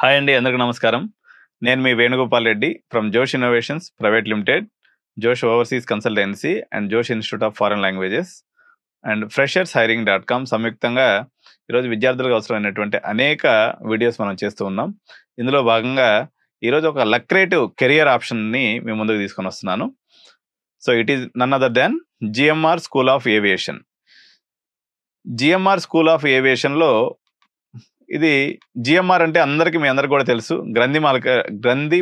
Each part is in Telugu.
హాయ్ అండి, అందరికీ నమస్కారం. నేను మీ వేణుగోపాల్ రెడ్డి ఫ్రమ్ జోష్ ఇన్నోవేషన్స్ ప్రైవేట్ లిమిటెడ్, జోష్ ఓవర్సీస్ కన్సల్టెన్సీ అండ్ జోష్ institute of foreign languages and freshers hiring .com సంయుక్తంగా ఈరోజు విద్యార్థులకు అవసరమైనటువంటి అనేక వీడియోస్ మనం చేస్తూ ఉన్నాం. ఇందులో భాగంగా ఈరోజు ఒక లక్రేటివ్ కెరియర్ ఆప్షన్ని మీ ముందుకు తీసుకొని వస్తున్నాను. So it is none other than GMR school of aviation. GMR school of ఏవియేషన్లో ఇది జిఎంఆర్ అంటే మీ అందరికి కూడా తెలుసు, గ్రంథి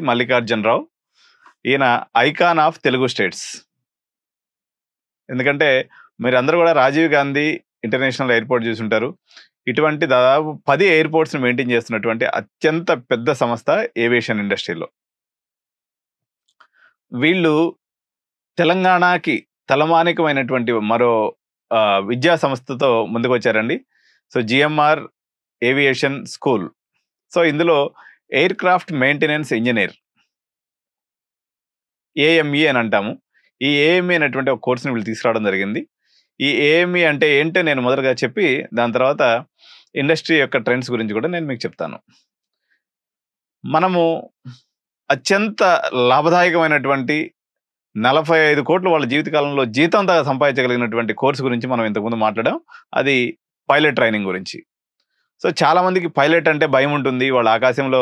మల్లికార్జునరావు. ఈయన ఐకాన్ ఆఫ్ తెలుగు స్టేట్స్. ఎందుకంటే మీరు అందరూ కూడా రాజీవ్ గాంధీ ఇంటర్నేషనల్ ఎయిర్పోర్ట్ చూసుంటారు. ఇటువంటి దాదాపు 10 ఎయిర్పోర్ట్స్ని మెయింటైన్ చేస్తున్నటువంటి అత్యంత పెద్ద సంస్థ ఏవియేషన్ ఇండస్ట్రీలో. వీళ్ళు తెలంగాణకి తలమానికమైనటువంటి మరో విద్యా సంస్థతో ముందుకు వచ్చారండి. So GMR aviation school. So ఇందులో aircraft maintenance engineer, AME అని అంటాము. ఈ ఏఎంఈ అనేటువంటి ఒక కోర్సుని వీళ్ళు తీసుకురావడం జరిగింది. ఈ ఏఎంఈ అంటే ఏంటో నేను మొదటగా చెప్పి దాని తర్వాత ఇండస్ట్రీ యొక్క ట్రెండ్స్ గురించి కూడా నేను మీకు చెప్తాను. మనము అత్యంత లాభదాయకమైనటువంటి 45 కోట్లు వాళ్ళ జీవితకాలంలో జీతంతో సంపాదించగలిగినటువంటి కోర్సు గురించి మనం ఇంతకుముందు మాట్లాడాం. అది పైలట్ ట్రైనింగ్ గురించి. సో చాలా మందికి పైలట్ అంటే భయం ఉంటుంది. వాళ్ళు ఆకాశంలో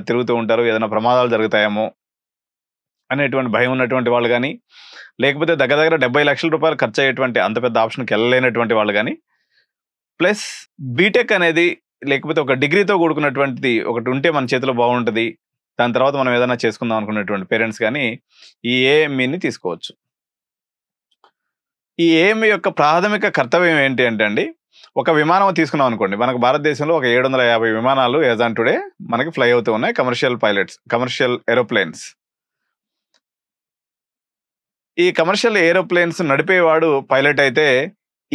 తిరుగుతూ ఉంటారు, ఏదైనా ప్రమాదాలు జరుగుతాయేమో అనేటువంటి భయం ఉన్నటువంటి వాళ్ళు కానీ, లేకపోతే దగ్గర 70 లక్షల రూపాయలు ఖర్చు అయ్యేటువంటి అంత పెద్ద ఆప్షన్కి వెళ్ళలేనటువంటి వాళ్ళు కానీ, ప్లస్ బీటెక్ అనేది లేకపోతే ఒక డిగ్రీతో కూడుకున్నటువంటిది ఒకటి ఉంటే మన చేతిలో బాగుంటుంది, దాని తర్వాత మనం ఏదైనా చేసుకుందాం అనుకునేటువంటి పేరెంట్స్ కానీ ఈ ఏఎంఈని తీసుకోవచ్చు. ఈ ఏఎంఈ యొక్క ప్రాథమిక కర్తవ్యం ఏంటి అంటే అండి, ఒక విమానం తీసుకున్నాం అనుకోండి, మనకు భారతదేశంలో ఒక 750 విమానాలు యాజ్ ఆన్ టుడే మనకి ఫ్లై అవుతూ ఉన్నాయి, కమర్షియల్ ఏరోప్లేన్స్. ఈ కమర్షియల్ ఏరోప్లేన్స్ నడిపేవాడు పైలట్ అయితే,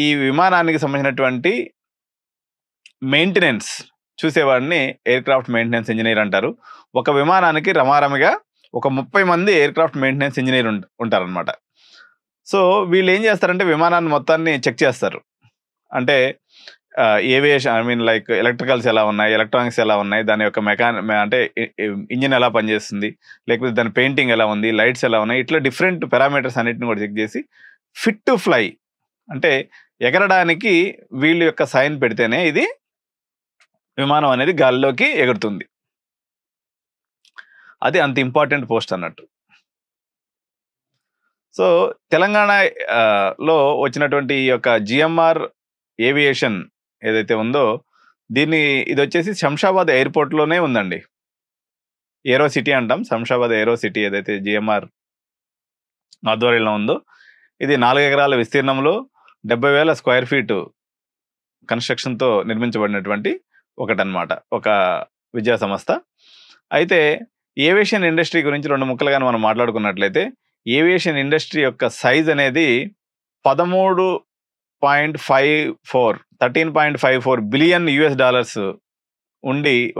ఈ విమానానికి సంబంధించినటువంటి మెయింటెనెన్స్ చూసేవాడిని ఎయిర్ క్రాఫ్ట్ మెయింటెనెన్స్ ఇంజనీర్ అంటారు. ఒక విమానానికి రమారమిగా ఒక 30 మంది ఎయిర్ క్రాఫ్ట్ మెయింటెనెన్స్ ఇంజనీర్ ఉంటారనమాట. సో వీళ్ళు ఏం చేస్తారంటే విమానాన్ని మొత్తాన్ని చెక్ చేస్తారు. అంటే ఏవియేషన్ లైక్ ఎలక్ట్రికల్స్ ఎలా ఉన్నాయి, ఎలక్ట్రానిక్స్ ఎలా ఉన్నాయి, దాని యొక్క అంటే ఇంజిన్ ఎలా పనిచేస్తుంది, లేకపోతే దాని పెయింటింగ్ ఎలా ఉంది, లైట్స్ ఎలా ఉన్నాయి, ఇట్లా డిఫరెంట్ పారామీటర్స్ అన్నిటిని కూడా చెక్ చేసి ఫిట్ టు ఫ్లై అంటే ఎగరడానికి వీళ్ళ యొక్క సైన్ పెడితేనే ఇది విమానం అనేది గాలిలోకి ఎగురుతుంది. అది అంత ఇంపార్టెంట్ పోస్ట్ అన్నట్టు. సో తెలంగాణలో వచ్చినటువంటి ఈ యొక్క జిఎంఆర్ ఏవియేషన్ ఏదైతే ఉందో ఇది వచ్చేసి శంషాబాద్ ఎయిర్పోర్ట్లోనే ఉందండి. ఏరో సిటీ అంటాం. శంషాబాద్ ఏరో సిటీ ఏదైతే జిఎంఆర్ ఆధ్వర్యంలో ఉందో ఇది 4 ఎకరాల విస్తీర్ణంలో 70,000 స్క్వేర్ ఫీట్ కన్స్ట్రక్షన్తో నిర్మించబడినటువంటి ఒకటనమాట, ఒక విద్యా సంస్థ. అయితే ఏవియేషన్ ఇండస్ట్రీ గురించి 2 ముక్కలుగానే మనం మాట్లాడుకున్నట్లయితే, ఏవియేషన్ ఇండస్ట్రీ యొక్క సైజ్ అనేది 13.54 బిలియన్ US$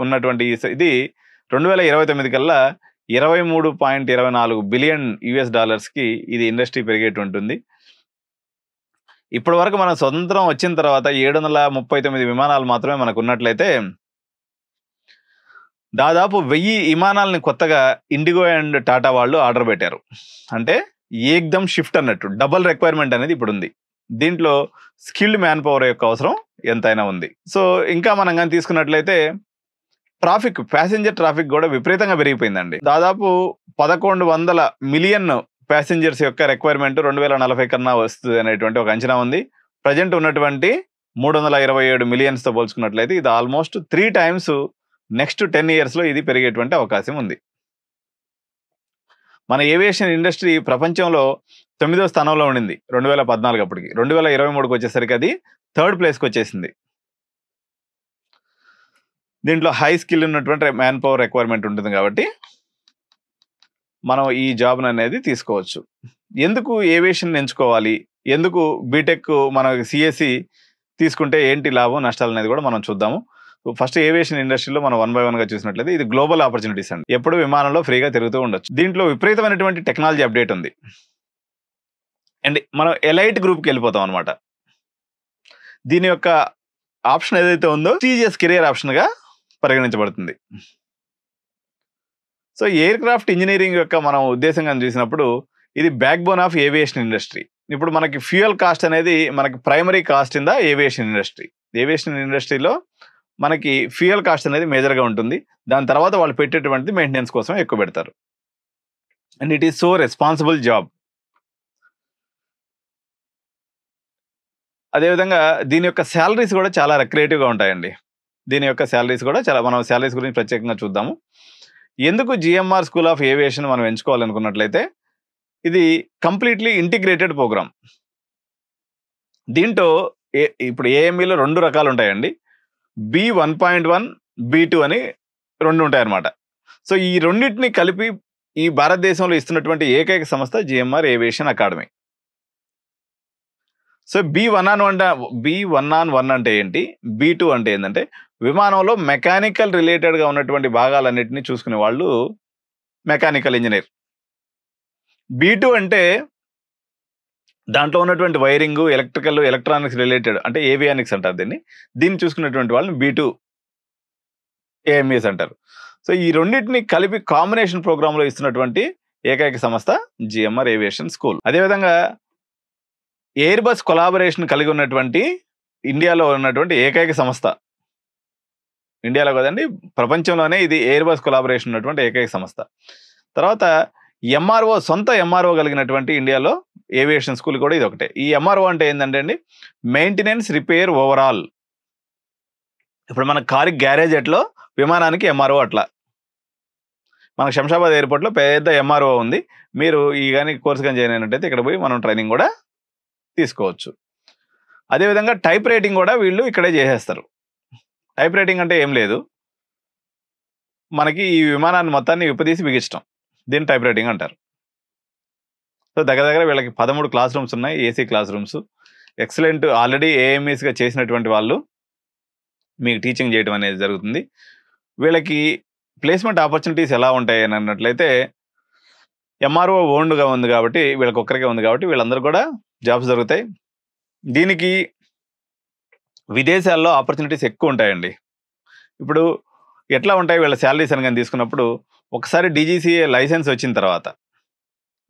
ఉన్నటువంటి ఇది 2029 కల్లా 23.24 బిలియన్ US$కి ఇది ఇండస్ట్రీ పెరిగేటు ఉంటుంది. ఇప్పటి వరకు మన స్వతంత్రం వచ్చిన తర్వాత 739 విమానాలు మాత్రమే మనకు ఉన్నట్లయితే, దాదాపు 1000 విమానాలని కొత్తగా ఇండిగో అండ్ టాటా వాళ్ళు ఆర్డర్ పెట్టారు. అంటే ఏకదమ్ షిఫ్ట్ అన్నట్టు, డబల్ రిక్వైర్మెంట్ అనేది ఇప్పుడు ఉంది. దీంట్లో స్కిల్డ్ మ్యాన్ పవర్ యొక్క అవసరం ఎంతైనా ఉంది. సో ఇంకా మనం కానీ తీసుకున్నట్లయితే ప్యాసింజర్ ట్రాఫిక్ కూడా విపరీతంగా పెరిగిపోయిందండి. దాదాపు 1100 మిలియన్ ప్యాసింజర్స్ యొక్క రిక్వైర్మెంట్ 2040 కన్నా వస్తుంది అనేటువంటి ఒక అంచనా ఉంది. ప్రజెంట్ ఉన్నటువంటి 327 మిలియన్స్తో పోల్చుకున్నట్లయితే ఇది ఆల్మోస్ట్ 3 times నెక్స్ట్ 10 yearsలో ఇది పెరిగేటువంటి అవకాశం ఉంది. మన ఏవియేషన్ ఇండస్ట్రీ ప్రపంచంలో 9వ స్థానంలో ఉండింది 2014 అప్పటికి. 2023కి వచ్చేసరికి అది 3rd ప్లేస్కి వచ్చేసింది. దీంట్లో హై స్కిల్ ఉన్నటువంటి మ్యాన్ పవర్ రిక్వైర్మెంట్ ఉంటుంది కాబట్టి మనం ఈ జాబ్ని అనేది తీసుకోవచ్చు. ఎందుకు ఏవియేషన్ ఎంచుకోవాలి, ఎందుకు బీటెక్ మన సిఎస్సి తీసుకుంటే ఏంటి లాభం నష్టాలు అనేది కూడా మనం చూద్దాము. ఫస్ట్ ఏవియేషన్ ఇండస్ట్రీలో మనం 1 by 1గా చూసినట్లయితే ఇది గ్లోబల్ ఆపర్చునిటీస్ అండి. ఎప్పుడు విమానంలో ఫ్రీగా తిరుగుతూ ఉండొచ్చు. దీంట్లో విపరీతమైనటువంటి టెక్నాలజీ అప్డేట్ ఉంది. అండ్ మనం ఎలైట్ గ్రూప్కి వెళ్ళిపోతాం అనమాట. దీని యొక్క ఆప్షన్ ఏదైతే ఉందో ప్రెస్టీజియస్ కెరియర్ ఆప్షన్గా పరిగణించబడుతుంది. సో ఎయిర్ క్రాఫ్ట్ ఇంజనీరింగ్ యొక్క మనం ఉద్దేశంగా చూసినప్పుడు ఇది back bone of aviation industry. ఇప్పుడు మనకి ఫ్యూయల్ కాస్ట్ అనేది మనకి primary cost in the aviation industry. Aviation ఇండస్ట్రీలో మనకి ఫ్యూయల్ కాస్ట్ అనేది మేజర్గా ఉంటుంది. దాని తర్వాత వాళ్ళు పెట్టేటువంటి మెయింటెనెన్స్ కోసం ఎక్కువ పెడతారు. And it is so responsible job. అదేవిధంగా దీని యొక్క శాలరీస్ కూడా చాలా రెక్రియేటివ్గా ఉంటాయండి. దీని యొక్క శాలరీస్ కూడా చాలా, మనం శాలరీస్ గురించి ప్రత్యేకంగా చూద్దాము. ఎందుకు జిఎంఆర్ స్కూల్ ఆఫ్ ఏవియేషన్ మనం ఎంచుకోవాలనుకున్నట్లయితే ఇది కంప్లీట్లీ ఇంటిగ్రేటెడ్ ప్రోగ్రామ్. దీంట్లో ఇప్పుడు ఏఎంఈలో 2 రకాలు ఉంటాయండి. B1.1, B2 అని 2 ఉంటాయి అన్నమాట. సో ఈ రెండింటిని కలిపి ఈ భారతదేశంలో ఇస్తున్నటువంటి ఏకైక సంస్థ GMR aviation academy. So B1 అంటే ఏంటి, B2 అంటే ఏంటంటే విమానంలో మెకానికల్ రిలేటెడ్గా ఉన్నటువంటి భాగాలన్నింటినీ చూసుకునే వాళ్ళు మెకానికల్ ఇంజనీర్. B2 అంటే దాంట్లో ఉన్నటువంటి వైరింగ్, ఎలక్ట్రికల్, ఎలక్ట్రానిక్స్ రిలేటెడ్ అంటే ఏవియానిక్స్ అంటారు దీన్ని చూసుకున్నటువంటి వాళ్ళని B2 AMEs అంటారు. సో ఈ రెండింటిని కలిపి కాంబినేషన్ ప్రోగ్రాంలో ఇస్తున్నటువంటి ఏకైక సంస్థ జిఎంఆర్ ఏవియేషన్ స్కూల్. అదేవిధంగా ఎయిర్ బస్ కొలాబరేషన్ కలిగి ఉన్నటువంటి ఇండియాలో ఉన్నటువంటి ఏకైక సంస్థ, ఇండియాలో కదండి ప్రపంచంలోనే ఇది ఎయిర్ బస్ కొలాబరేషన్ ఉన్నటువంటి ఏకైక సంస్థ. తర్వాత ఎంఆర్ఓ, సొంత ఎంఆర్ఓ కలిగినటువంటి ఇండియాలో ఏవియేషన్ స్కూల్ కూడా ఇది ఒకటే. ఈ ఎంఆర్ఓ అంటే ఏంటంటే అండి మెయింటెనెన్స్ రిపేర్ ఓవరాల్. ఇప్పుడు మన కారు గ్యారేజ్ ఎట్లో విమానానికి ఎంఆర్ఓ అట్లా. మనకు శంషాబాద్ ఎయిర్పోర్ట్లో పెద్ద ఎంఆర్ఓ ఉంది. మీరు ఈ కానీ కోర్స్ కానీ జాయిన్ అయినట్టయితే ఇక్కడ పోయి మనం ట్రైనింగ్ కూడా తీసుకోవచ్చు. అదేవిధంగా టైప్ రైటింగ్ కూడా వీళ్ళు ఇక్కడే చేసేస్తారు. టైప్ రైటింగ్ అంటే ఏం లేదు, మనకి ఈ విమానాన్ని మొత్తాన్ని విప్పదీసి బిగించడం, దీన్ని టైప్ రైటింగ్ అంటారు. సో దగ్గర వీళ్ళకి 13 క్లాస్ రూమ్స్ ఉన్నాయి, AC classrooms. Excellent, already ఏఎంఈస్గా చేసినటువంటి వాళ్ళు మీకు టీచింగ్ చేయడం అనేది జరుగుతుంది. వీళ్ళకి ప్లేస్మెంట్ ఆపర్చునిటీస్ ఎలా ఉంటాయి అని అన్నట్లయితే ఎంఆర్ఓ ఓన్గా ఉంది కాబట్టి, వీళ్ళకి ఒక్కరికే ఉంది కాబట్టి వీళ్ళందరూ కూడా జాబ్స్ జరుగుతాయి. దీనికి విదేశాల్లో ఆపర్చునిటీస్ ఎక్కువ ఉంటాయండి. ఇప్పుడు ఎట్లా ఉంటాయి వీళ్ళ శాలరీస్ అని కానీ తీసుకున్నప్పుడు, ఒకసారి డీజీసీఏ లైసెన్స్ వచ్చిన తర్వాత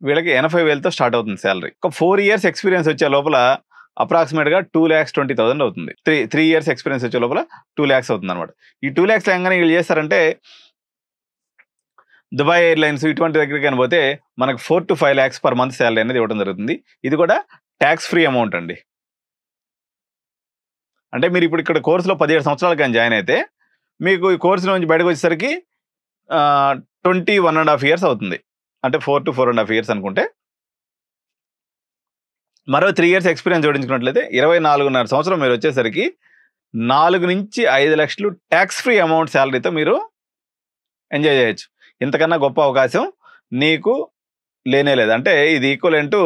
వీళ్ళకి 80,000తో స్టార్ట్ అవుతుంది శాలరీ. ఒక 4 years ఎక్స్పీరియన్స్ వచ్చే లోపల అప్రాక్సిమేట్గా 2,20,000 అవుతుంది. 3 years ఎక్స్పీరియన్స్ వచ్చే లోపల 2 lakhs అవుతుంది అనమాట. ఈ 2 lakhs ఎంగానే వీళ్ళు చేస్తారంటే దుబాయ్ ఎయిర్లైన్స్ ఇటువంటి దగ్గరికి కానీ పోతే మనకు 4 to 5 lakhs per month salary అనేది ఇవ్వడం జరుగుతుంది. ఇది కూడా ట్యాక్స్ ఫ్రీ అమౌంట్ అండి. అంటే మీరు ఇప్పుడు ఇక్కడ కోర్సులో 17 సంవత్సరాలు కానీ జాయిన్ అయితే మీకు ఈ కోర్సు నుంచి బయటకు వచ్చేసరికి 21.5 years అవుతుంది. అంటే 4 to 4.5 years అనుకుంటే మరో 3 years ఎక్స్పీరియన్స్ జోడించుకున్నట్లయితే 24.5 సంవత్సరం మీరు వచ్చేసరికి 4 నుంచి 5 లక్షలు ట్యాక్స్ ఫ్రీ అమౌంట్ శాలరీతో మీరు ఎంజాయ్ చేయొచ్చు. ఇంతకన్నా గొప్ప అవకాశం నీకు లేనే లేదు. అంటే ఇది ఈక్వలెంట్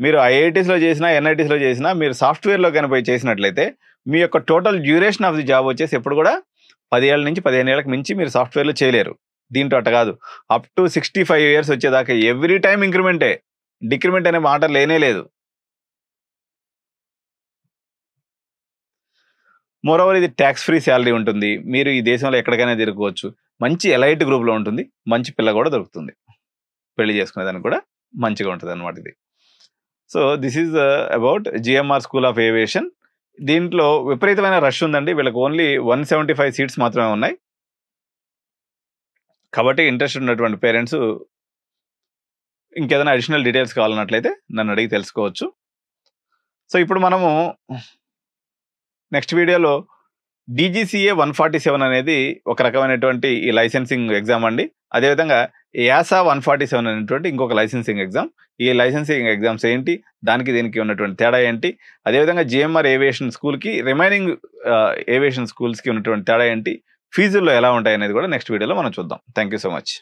మీరు ఐఐటీస్లో చేసినా, ఎన్ఐటీస్లో చేసినా, మీరు సాఫ్ట్వేర్లో కానీ పోయి చేసినట్లయితే మీ యొక్క total duration of the job వచ్చేసి ఎప్పుడు కూడా 10 ఏళ్ళ నుంచి 15 ఏళ్ళకి మించి మీరు సాఫ్ట్వేర్లో చేయలేరు. దీంట్లో అట్ట కాదు, అప్ టు 65 years వచ్చేదాకా ఎవ్రీ టైం ఇంక్రిమెంటే, డిక్రిమెంట్ అనే మాట లేనే లేదు. మోరోవర్ ఇది ట్యాక్స్ ఫ్రీ శాలరీ ఉంటుంది. మీరు ఈ దేశంలో ఎక్కడికైనా తిరుగుకోవచ్చు. మంచి ఎలైట్ గ్రూప్లో ఉంటుంది, మంచి పిల్ల కూడా దొరుకుతుంది, పెళ్లి చేసుకునేదానికి కూడా మంచిగా ఉంటుంది అనమాట ఇది. So this is about GMR school of aviation. దీంట్లో విపరీతమైన రష్ ఉందండి. వీళ్ళకి ఓన్లీ 175 seats మాత్రమే ఉన్నాయి. కాబట్టి ఇంట్రెస్ట్ ఉన్నటువంటి పేరెంట్స్ ఇంకేదైనా అడిషనల్ డీటెయిల్స్ కావాలన్నట్లయితే నన్ను అడిగి తెలుసుకోవచ్చు. సో ఇప్పుడు మనము నెక్స్ట్ వీడియోలో డీజీసీఏ 147 అనేది ఒక రకమైనటువంటి ఈ లైసెన్సింగ్ ఎగ్జామ్ అండి. అదేవిధంగా యాసా 147 అనేటువంటి ఇంకొక లైసెన్సింగ్ ఎగ్జామ్. ఈ లైసెన్సింగ్ ఎగ్జామ్స్ ఏంటి, దానికి దీనికి ఉన్నటువంటి తేడా ఏంటి, అదేవిధంగా జిఎంఆర్ ఏవియేషన్ స్కూల్కి రిమైనింగ్ ఏవియేషన్ స్కూల్స్కి ఉన్నటువంటి తేడా ఏంటి, ఫీజుల్లో ఎలా ఉంటాయి అనేది కూడా నెక్స్ట్ వీడియోలో మనం చూద్దాం. Thank you so much.